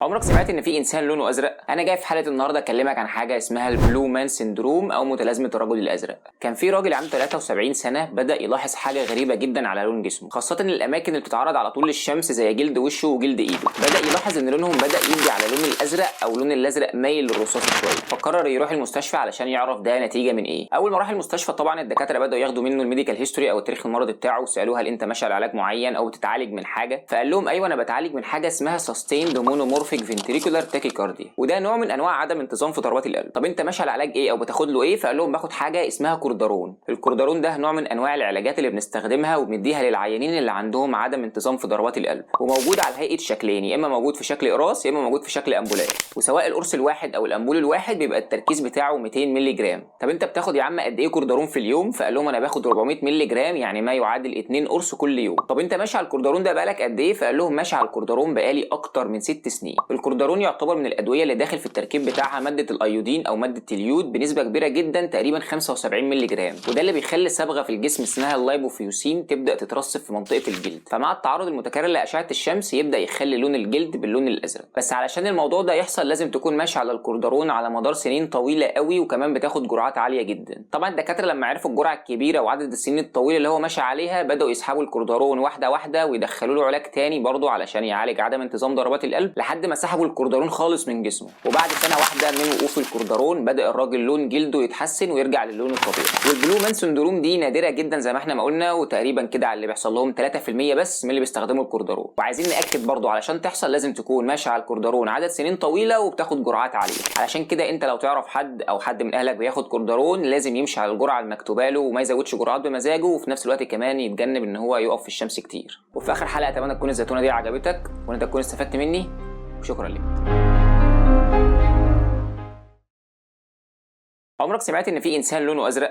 عمرك سمعت ان في انسان لونه ازرق؟ انا جاي في حلقه النهارده اكلمك عن حاجه اسمها البلو مان سندروم او متلازمه الرجل الازرق. كان في راجل عنده 73 سنه بدا يلاحظ حاجه غريبه جدا على لون جسمه، خاصه ان الاماكن اللي بتتعرض على طول للشمس زي جلد وشه وجلد ايده. بدا يلاحظ ان لونهم بدا يجي على لون الازرق او لون الازرق مايل للرصاصي شويه، فقرر يروح المستشفى علشان يعرف ده نتيجه من ايه. اول ما راح المستشفى طبعا الدكاتره بداوا ياخدوا منه الميديكال هيستوري او التاريخ المرضي بتاعه، وسالوه هل انت ماشي على علاج معين او بتتعالج من حاجه؟ فقال لهم ايوه انا بتعالج من حاجه اسمها سستيند مونومورفيك فنتريكولار تاكيكارديا، وده نوع من انواع عدم انتظام في ضربات القلب. طب انت ماشي على علاج ايه او بتاخد له ايه؟ فقال لهم باخد حاجه اسمها كوردارون. الكوردارون ده نوع من انواع العلاجات اللي بنستخدمها وبنديها للعيانين اللي عندهم عدم انتظام في ضربات القلب، وموجود على هيئه شكلين، يا اما موجود في شكل اقراص يا اما موجود في شكل امبولات، وسواء القرص الواحد او الامبول الواحد بيبقى التركيز بتاعه 200 مللي جرام. طب انت بتاخد يا عم قد ايه كوردارون في اليوم؟ فقال لهم انا باخد 400 مللي جرام، يعني ما يعادل 2 قرص كل يوم. طب انت ماشي على الكوردارون ده بقالك قد ايه؟ فقال لهم ماشي على الكوردارون بقالي اكتر من 6 سنين. الكوردارون يعتبر من الادويه اللي داخل في التركيب بتاعها ماده الايودين او ماده اليود بنسبه كبيره جدا، تقريبا 75 مللي جرام، وده اللي بيخلي صبغه في الجسم اسمها اللايبوفيوسين تبدا تترسب في منطقه الجلد، فمع التعرض المتكرر لاشعه الشمس يبدا يخلي لون الجلد باللون الازرق. بس علشان الموضوع ده يحصل لازم تكون ماشي على الكوردارون على مدار سنين طويله قوي، وكمان بتاخد جرعات عاليه جدا. طبعا الدكاتره لما عرفوا الجرعه الكبيره وعدد السنين الطويله اللي هو ماشي عليها بداوا يسحبوا الكوردارون واحده واحده ويدخلوا له علاج تاني برضه علشان يعالج عدم انتظام ضربات القلب، لحد ما سحبوا الكوردارون خالص من جسمه. وبعد سنه واحده من وقوف الكوردارون بدا الراجل لون جلده يتحسن ويرجع للون الطبيعي. والبلو مان سندروم دي نادره جدا زي ما احنا ما قلنا، وتقريبا كده على اللي بيحصل لهم 3% بس من اللي بيستخدموا الكوردارون. وعايزين ناكد برضو علشان تحصل لازم تكون ماشي على الكوردارون عدد سنين طويله وبتاخد جرعات عاليه. علشان كده انت لو تعرف حد او حد من اهلك بياخد كوردارون لازم يمشي على الجرعه المكتوبه له وما يزودش جرعات بمزاجه، وفي نفس الوقت كمان يتجنب ان هو يقف في الشمس كتير. وفي اخر حلقه اتمنى تكون الزيتونه دي عجبتك وان انت تكون استفدت مني، وشكرا لك. عمرك سمعت ان في انسان لونه ازرق؟